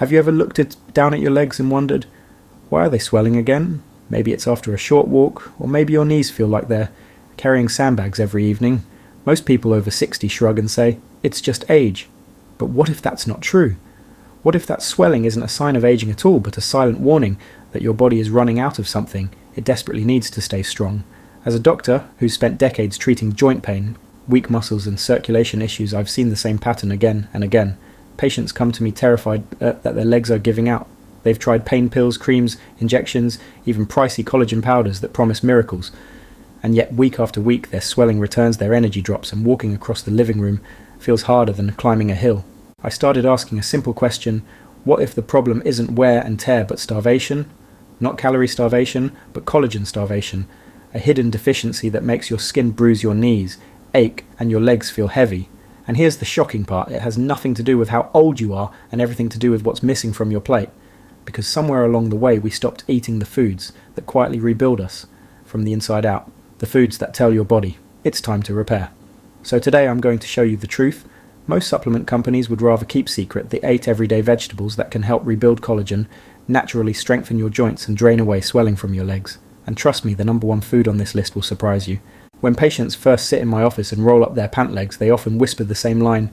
Have you ever down at your legs and wondered, why are they swelling again? Maybe it's after a short walk, or maybe your knees feel like they're carrying sandbags every evening. Most people over 60 shrug and say, it's just age. But what if that's not true? What if that swelling isn't a sign of aging at all, but a silent warning that your body is running out of something it desperately needs to stay strong? As a doctor who's spent decades treating joint pain, weak muscles and circulation issues, I've seen the same pattern again and again. Patients come to me terrified that their legs are giving out. They've tried pain pills, creams, injections, even pricey collagen powders that promise miracles. And yet week after week their swelling returns, their energy drops, and walking across the living room feels harder than climbing a hill. I started asking a simple question: what if the problem isn't wear and tear but starvation? Not calorie starvation, but collagen starvation. A hidden deficiency that makes your skin bruise your knees, ache, and your legs feel heavy. And here's the shocking part: it has nothing to do with how old you are and everything to do with what's missing from your plate. Because somewhere along the way we stopped eating the foods that quietly rebuild us from the inside out. The foods that tell your body, it's time to repair. So today I'm going to show you the truth. Most supplement companies would rather keep secret the 8 everyday vegetables that can help rebuild collagen, naturally strengthen your joints and drain away swelling from your legs. And trust me, the number one food on this list will surprise you. When patients first sit in my office and roll up their pant legs, they often whisper the same line: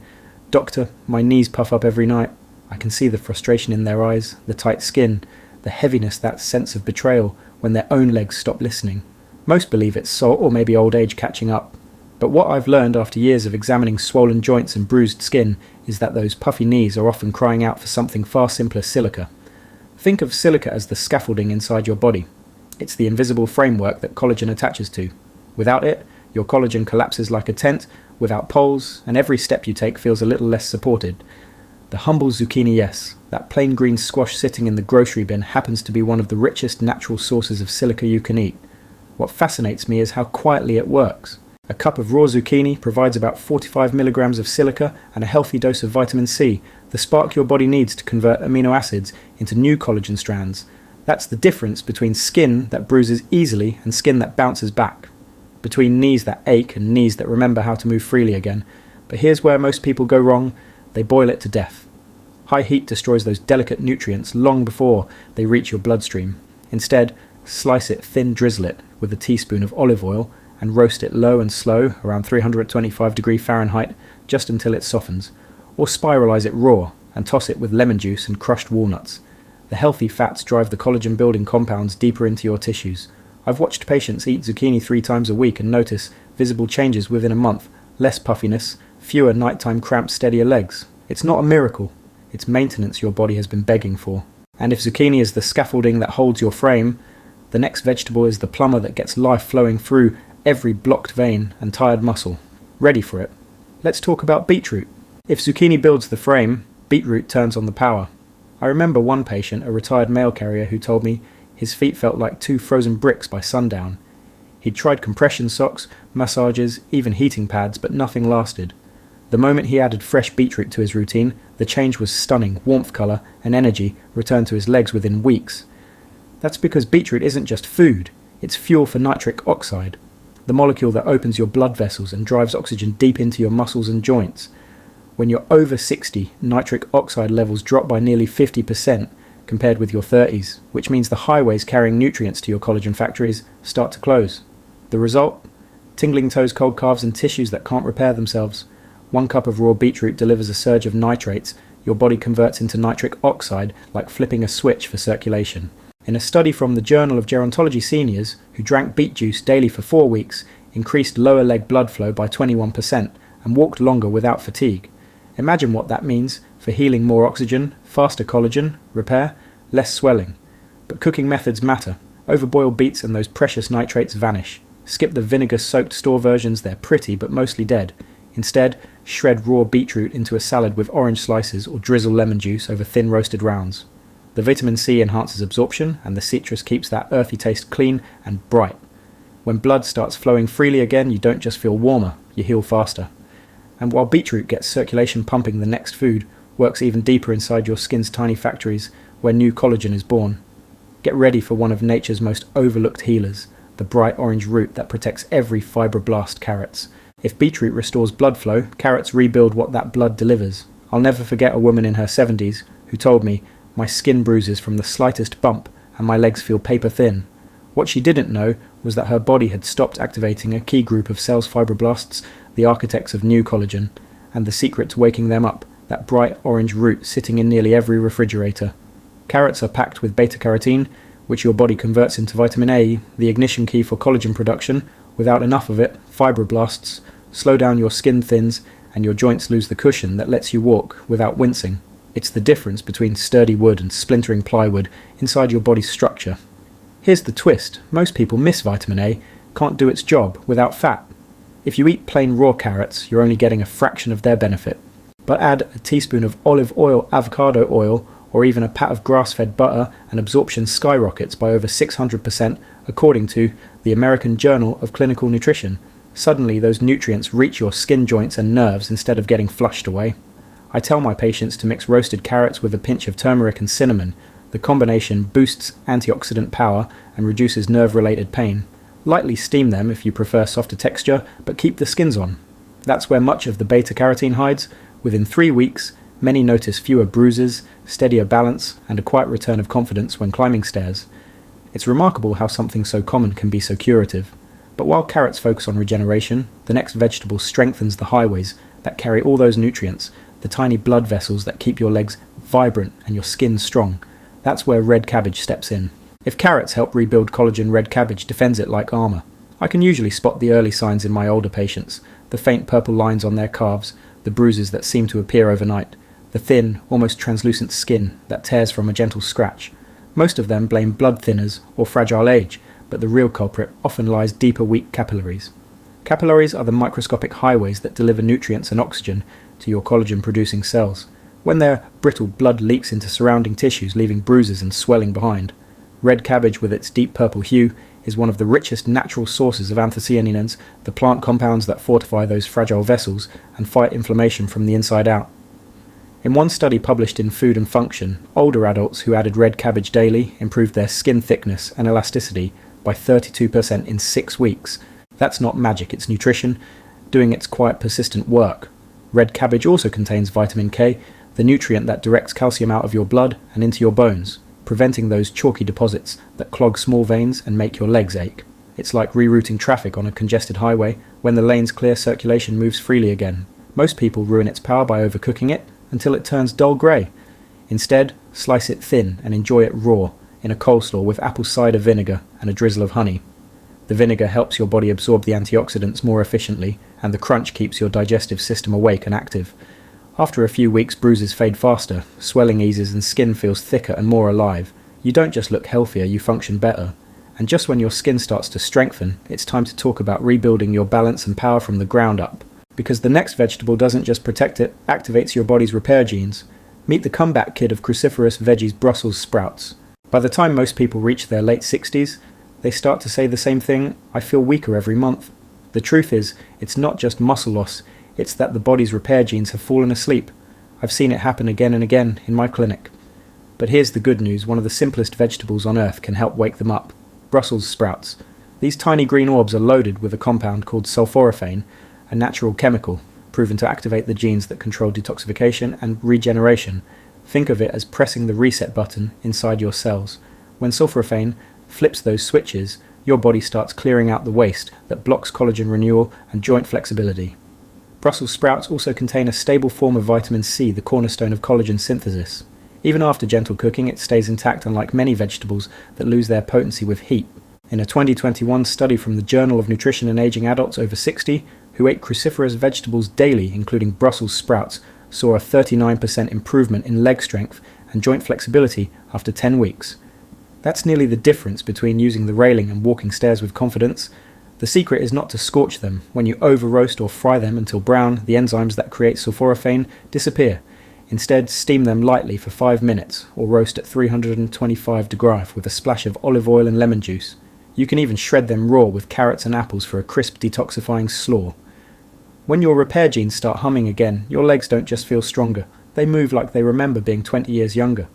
"Doctor, my knees puff up every night." I can see the frustration in their eyes, the tight skin, the heaviness, that sense of betrayal when their own legs stop listening. Most believe it's salt or maybe old age catching up. But what I've learned after years of examining swollen joints and bruised skin is that those puffy knees are often crying out for something far simpler: silica. Think of silica as the scaffolding inside your body. It's the invisible framework that collagen attaches to. Without it, your collagen collapses like a tent without poles, and every step you take feels a little less supported. The humble zucchini, yes, that plain green squash sitting in the grocery bin happens to be one of the richest natural sources of silica you can eat. What fascinates me is how quietly it works. A cup of raw zucchini provides about 45 milligrams of silica and a healthy dose of vitamin C, the spark your body needs to convert amino acids into new collagen strands. That's the difference between skin that bruises easily and skin that bounces back. Between knees that ache and knees that remember how to move freely again. But here's where most people go wrong: they boil it to death. High heat destroys those delicate nutrients long before they reach your bloodstream. Instead, slice it thin, drizzle it with a teaspoon of olive oil, and roast it low and slow, around 325 degrees Fahrenheit, just until it softens. Or spiralize it raw and toss it with lemon juice and crushed walnuts. The healthy fats drive the collagen-building compounds deeper into your tissues. I've watched patients eat zucchini 3 times a week and notice visible changes within a month: less puffiness, fewer nighttime cramps, steadier legs. It's not a miracle. It's maintenance your body has been begging for. And if zucchini is the scaffolding that holds your frame, the next vegetable is the plumber that gets life flowing through every blocked vein and tired muscle. Ready for it? Let's talk about beetroot. If zucchini builds the frame, beetroot turns on the power. I remember one patient, a retired mail carrier, who told me his feet felt like 2 frozen bricks by sundown. He'd tried compression socks, massages, even heating pads, but nothing lasted. The moment he added fresh beetroot to his routine, the change was stunning. Warmth, colour, and energy returned to his legs within weeks. That's because beetroot isn't just food, it's fuel for nitric oxide, the molecule that opens your blood vessels and drives oxygen deep into your muscles and joints. When you're over 60, nitric oxide levels drop by nearly 50% compared with your 30s, which means the highways carrying nutrients to your collagen factories start to close. The result? Tingling toes, cold calves, and tissues that can't repair themselves. 1 cup of raw beetroot delivers a surge of nitrates your body converts into nitric oxide like flipping a switch for circulation. In a study from the Journal of Gerontology, seniors who drank beet juice daily for 4 weeks increased lower leg blood flow by 21% and walked longer without fatigue. Imagine what that means for healing: more oxygen, faster collagen repair, less swelling. But cooking methods matter. Overboil beets and those precious nitrates vanish. Skip the vinegar-soaked store versions, they're pretty but mostly dead. Instead, shred raw beetroot into a salad with orange slices or drizzle lemon juice over thin roasted rounds. The vitamin C enhances absorption, and the citrus keeps that earthy taste clean and bright. When blood starts flowing freely again, you don't just feel warmer, you heal faster. And while beetroot gets circulation pumping, the next food works even deeper inside your skin's tiny factories where new collagen is born. Get ready for one of nature's most overlooked healers, the bright orange root that protects every fibroblast: carrots. If beetroot restores blood flow, carrots rebuild what that blood delivers. I'll never forget a woman in her 70s who told me, My skin bruises from the slightest bump, and my legs feel paper thin. What she didn't know was that her body had stopped activating a key group of cells fibroblasts, the architects of new collagen, and the secret to waking them up, that bright orange root sitting in nearly every refrigerator. Carrots are packed with beta-carotene, which your body converts into vitamin A, the ignition key for collagen production. Without enough of it, fibroblasts slow down, your skin thins, and your joints lose the cushion that lets you walk without wincing. It's the difference between sturdy wood and splintering plywood inside your body's structure. Here's the twist: most people miss vitamin A, can't do its job without fat. If you eat plain raw carrots, you're only getting a fraction of their benefit. But add a teaspoon of olive oil, avocado oil, or even a pat of grass-fed butter, and absorption skyrockets by over 600%, according to the American Journal of Clinical Nutrition. Suddenly those nutrients reach your skin joints and nerves instead of getting flushed away. I tell my patients to mix roasted carrots with a pinch of turmeric and cinnamon. The combination boosts antioxidant power and reduces nerve-related pain. Lightly steam them if you prefer softer texture, but keep the skins on. That's where much of the beta-carotene hides. Within 3 weeks, many notice fewer bruises, steadier balance, and a quiet return of confidence when climbing stairs. It's remarkable how something so common can be so curative. But while carrots focus on regeneration, the next vegetable strengthens the highways that carry all those nutrients, the tiny blood vessels that keep your legs vibrant and your skin strong. That's where red cabbage steps in. If carrots help rebuild collagen, red cabbage defends it like armor. I can usually spot the early signs in my older patients: the faint purple lines on their calves, the bruises that seem to appear overnight, the thin, almost translucent skin that tears from a gentle scratch. Most of them blame blood thinners or fragile age, but the real culprit often lies deeper, weak capillaries. Capillaries are the microscopic highways that deliver nutrients and oxygen to your collagen-producing cells. When they're brittle, blood leaks into surrounding tissues, leaving bruises and swelling behind. Red cabbage, with its deep purple hue, is one of the richest natural sources of anthocyanins, the plant compounds that fortify those fragile vessels and fight inflammation from the inside out. In one study published in Food and Function, older adults who added red cabbage daily improved their skin thickness and elasticity by 32% in 6 weeks. That's not magic, it's nutrition doing its quiet, persistent work. Red cabbage also contains vitamin K, the nutrient that directs calcium out of your blood and into your bones, preventing those chalky deposits that clog small veins and make your legs ache. It's like rerouting traffic on a congested highway. When the lanes clear, circulation moves freely again. Most people ruin its power by overcooking it until it turns dull grey. Instead, slice it thin and enjoy it raw, in a coleslaw with apple cider vinegar and a drizzle of honey. The vinegar helps your body absorb the antioxidants more efficiently, and the crunch keeps your digestive system awake and active. After a few weeks, bruises fade faster, swelling eases, and skin feels thicker and more alive. You don't just look healthier, you function better. And just when your skin starts to strengthen, it's time to talk about rebuilding your balance and power from the ground up. Because the next vegetable doesn't just protect it, activates your body's repair genes. Meet the comeback kid of cruciferous veggies, Brussels sprouts. By the time most people reach their late 60s, they start to say the same thing: I feel weaker every month. The truth is, it's not just muscle loss, it's that the body's repair genes have fallen asleep. I've seen it happen again and again in my clinic. But here's the good news: one of the simplest vegetables on earth can help wake them up: Brussels sprouts. These tiny green orbs are loaded with a compound called sulforaphane, a natural chemical proven to activate the genes that control detoxification and regeneration. Think of it as pressing the reset button inside your cells. When sulforaphane flips those switches, your body starts clearing out the waste that blocks collagen renewal and joint flexibility. Brussels sprouts also contain a stable form of vitamin C, the cornerstone of collagen synthesis. Even after gentle cooking, it stays intact, unlike many vegetables that lose their potency with heat. In a 2021 study from the Journal of Nutrition in Aging Adults over 60, who ate cruciferous vegetables daily, including Brussels sprouts, saw a 39% improvement in leg strength and joint flexibility after 10 weeks. That's nearly the difference between using the railing and walking stairs with confidence. The secret is not to scorch them. When you over-roast or fry them until brown, the enzymes that create sulforaphane disappear. Instead, steam them lightly for 5 minutes, or roast at 325 degrees with a splash of olive oil and lemon juice. You can even shred them raw with carrots and apples for a crisp, detoxifying slaw. When your repair genes start humming again, your legs don't just feel stronger, they move like they remember being 20 years younger.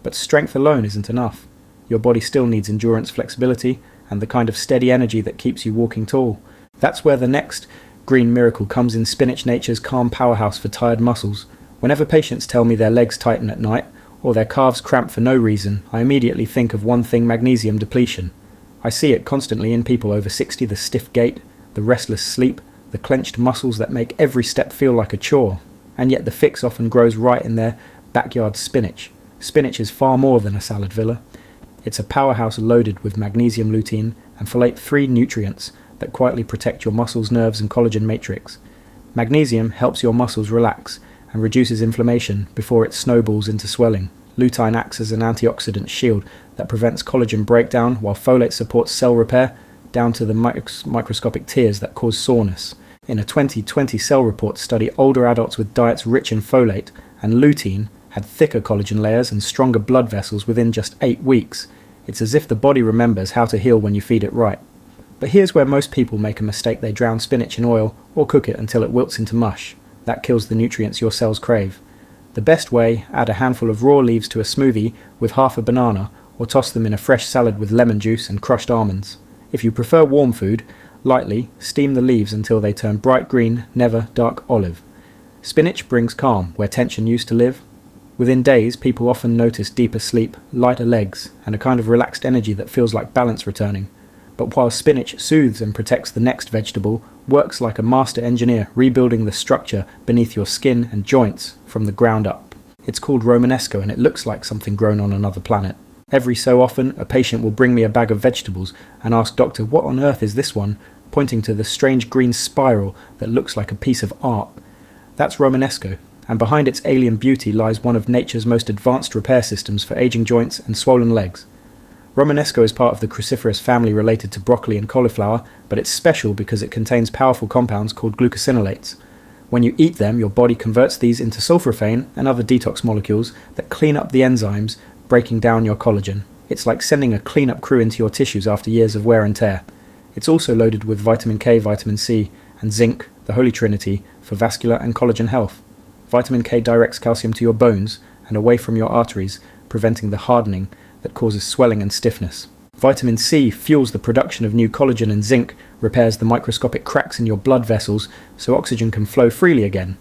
But strength alone isn't enough. Your body still needs endurance, flexibility, and the kind of steady energy that keeps you walking tall. That's where the next green miracle comes in: spinach, nature's calm powerhouse for tired muscles. Whenever patients tell me their legs tighten at night, or their calves cramp for no reason, I immediately think of one thing: magnesium depletion. I see it constantly in people over 60, the stiff gait, the restless sleep, the clenched muscles that make every step feel like a chore. And yet the fix often grows right in their backyard spinach. Spinach is far more than a salad villa. It's a powerhouse loaded with magnesium, lutein, and folate, 3 nutrients that quietly protect your muscles, nerves, and collagen matrix. Magnesium helps your muscles relax and reduces inflammation before it snowballs into swelling. Lutein acts as an antioxidant shield that prevents collagen breakdown, while folate supports cell repair down to the microscopic tears that cause soreness. In a 2020 Cell Report study, older adults with diets rich in folate and lutein had thicker collagen layers and stronger blood vessels within just 8 weeks. It's as if the body remembers how to heal when you feed it right. But here's where most people make a mistake: they drown spinach in oil or cook it until it wilts into mush. That kills the nutrients your cells crave. The best way: add a handful of raw leaves to a smoothie with half a banana, or toss them in a fresh salad with lemon juice and crushed almonds. If you prefer warm food, lightly steam the leaves until they turn bright green, never dark olive. Spinach brings calm where tension used to live. Within days, people often notice deeper sleep, lighter legs, and a kind of relaxed energy that feels like balance returning. But while spinach soothes and protects the next vegetable, works like a master engineer, rebuilding the structure beneath your skin and joints from the ground up. It's called Romanesco, and it looks like something grown on another planet. Every so often, a patient will bring me a bag of vegetables and ask, "Doctor, what on earth is this one?" pointing to the strange green spiral that looks like a piece of art. That's Romanesco, and behind its alien beauty lies one of nature's most advanced repair systems for aging joints and swollen legs. Romanesco is part of the cruciferous family related to broccoli and cauliflower, but it's special because it contains powerful compounds called glucosinolates. When you eat them, your body converts these into sulforaphane and other detox molecules that clean up the enzymes breaking down your collagen. It's like sending a cleanup crew into your tissues after years of wear and tear. It's also loaded with vitamin K, vitamin C, and zinc, the holy trinity, for vascular and collagen health. Vitamin K directs calcium to your bones and away from your arteries, preventing the hardening that causes swelling and stiffness. Vitamin C fuels the production of new collagen, and zinc repairs the microscopic cracks in your blood vessels so oxygen can flow freely again.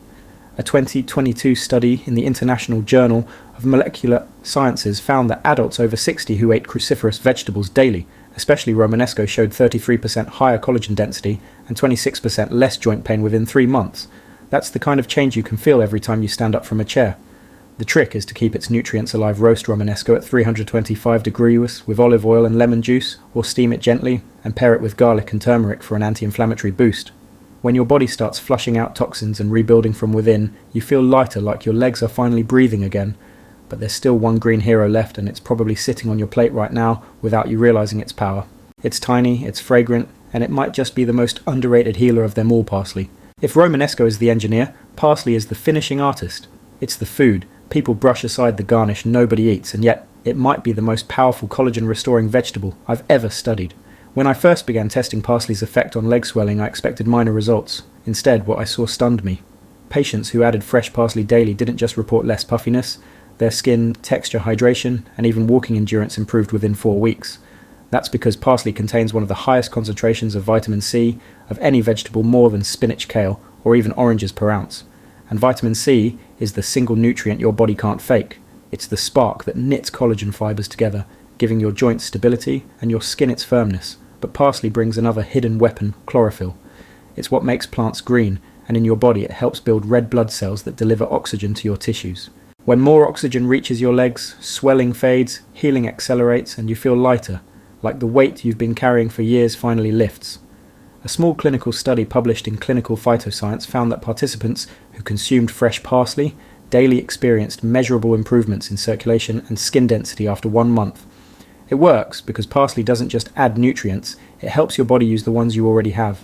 A 2022 study in the International Journal of Molecular Sciences found that adults over 60 who ate cruciferous vegetables daily, especially Romanesco, showed 33% higher collagen density and 26% less joint pain within 3 months. That's the kind of change you can feel every time you stand up from a chair. The trick is to keep its nutrients alive. Roast Romanesco at 325 degrees with olive oil and lemon juice, or steam it gently and pair it with garlic and turmeric for an anti-inflammatory boost. When your body starts flushing out toxins and rebuilding from within, you feel lighter, like your legs are finally breathing again. But there's still one green hero left, and it's probably sitting on your plate right now without you realizing its power. It's tiny, it's fragrant, and it might just be the most underrated healer of them all: parsley. If Romanesco is the engineer, parsley is the finishing artist. It's the food. People brush aside the garnish nobody eats, and yet it might be the most powerful collagen-restoring vegetable I've ever studied. When I first began testing parsley's effect on leg swelling, I expected minor results. Instead, what I saw stunned me. Patients who added fresh parsley daily didn't just report less puffiness, their skin, texture, hydration, and even walking endurance improved within 4 weeks. That's because parsley contains one of the highest concentrations of vitamin C of any vegetable, more than spinach, kale, or even oranges per ounce. And vitamin C is the single nutrient your body can't fake. It's the spark that knits collagen fibers together, giving your joints stability and your skin its firmness. But parsley brings another hidden weapon: chlorophyll. It's what makes plants green, and in your body it helps build red blood cells that deliver oxygen to your tissues. When more oxygen reaches your legs, swelling fades, healing accelerates, and you feel lighter, like the weight you've been carrying for years finally lifts. A small clinical study published in Clinical Phytoscience found that participants who consumed fresh parsley daily experienced measurable improvements in circulation and skin density after 1 month. It works because parsley doesn't just add nutrients, it helps your body use the ones you already have.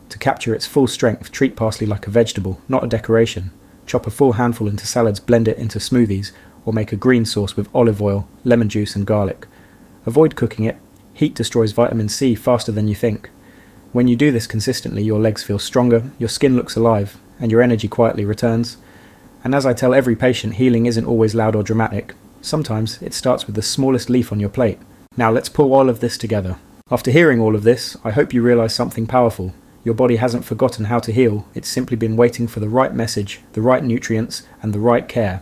To capture its full strength, treat parsley like a vegetable, not a decoration. Chop a full handful into salads, blend it into smoothies, or make a green sauce with olive oil, lemon juice, and garlic. Avoid cooking it. Heat destroys vitamin C faster than you think. When you do this consistently, your legs feel stronger, your skin looks alive, and your energy quietly returns. And as I tell every patient, healing isn't always loud or dramatic. Sometimes it starts with the smallest leaf on your plate. Now let's pull all of this together. After hearing all of this, I hope you realize something powerful. Your body hasn't forgotten how to heal, it's simply been waiting for the right message, the right nutrients, and the right care.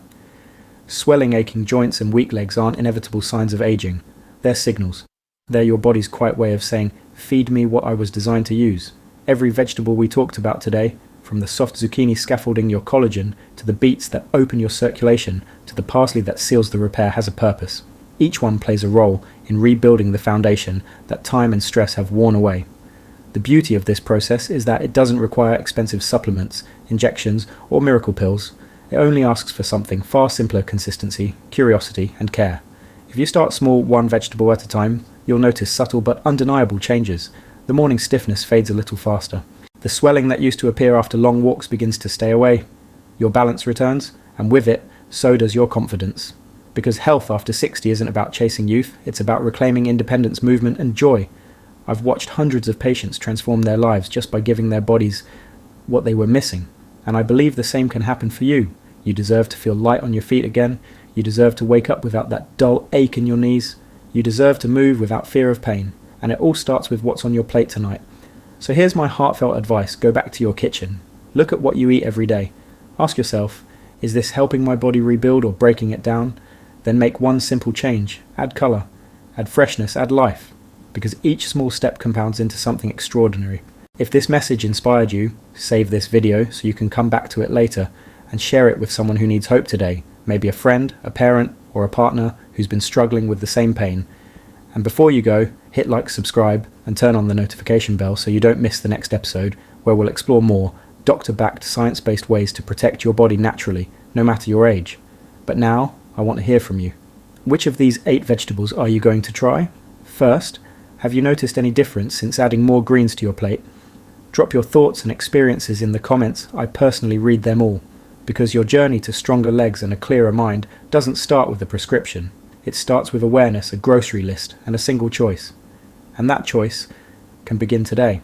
Swelling, aching joints and weak legs aren't inevitable signs of aging. They're signals. They're your body's quiet way of saying, feed me what I was designed to use. Every vegetable we talked about today, from the soft zucchini scaffolding your collagen, to the beets that open your circulation, to the parsley that seals the repair, has a purpose. Each one plays a role in rebuilding the foundation that time and stress have worn away. The beauty of this process is that it doesn't require expensive supplements, injections, or miracle pills. It only asks for something far simpler: consistency, curiosity, and care. If you start small, one vegetable at a time, you'll notice subtle but undeniable changes. The morning stiffness fades a little faster. The swelling that used to appear after long walks begins to stay away. Your balance returns, and with it, so does your confidence. Because health after 60 isn't about chasing youth, it's about reclaiming independence, movement, and joy. I've watched hundreds of patients transform their lives just by giving their bodies what they were missing. And I believe the same can happen for you. You deserve to feel light on your feet again. You deserve to wake up without that dull ache in your knees. You deserve to move without fear of pain. And it all starts with what's on your plate tonight. So here's my heartfelt advice. Go back to your kitchen. Look at what you eat every day. Ask yourself, is this helping my body rebuild or breaking it down? Then make one simple change. Add colour, add freshness, add life. Because each small step compounds into something extraordinary. If this message inspired you, save this video so you can come back to it later and share it with someone who needs hope today. Maybe a friend, a parent, or a partner who's been struggling with the same pain. And before you go, hit like, subscribe, and turn on the notification bell so you don't miss the next episode, where we'll explore more doctor-backed, science-based ways to protect your body naturally, no matter your age. But now, I want to hear from you. Which of these 8 vegetables are you going to try? First, have you noticed any difference since adding more greens to your plate? Drop your thoughts and experiences in the comments. I personally read them all, because your journey to stronger legs and a clearer mind doesn't start with a prescription. It starts with awareness, a grocery list, and a single choice. And that choice can begin today.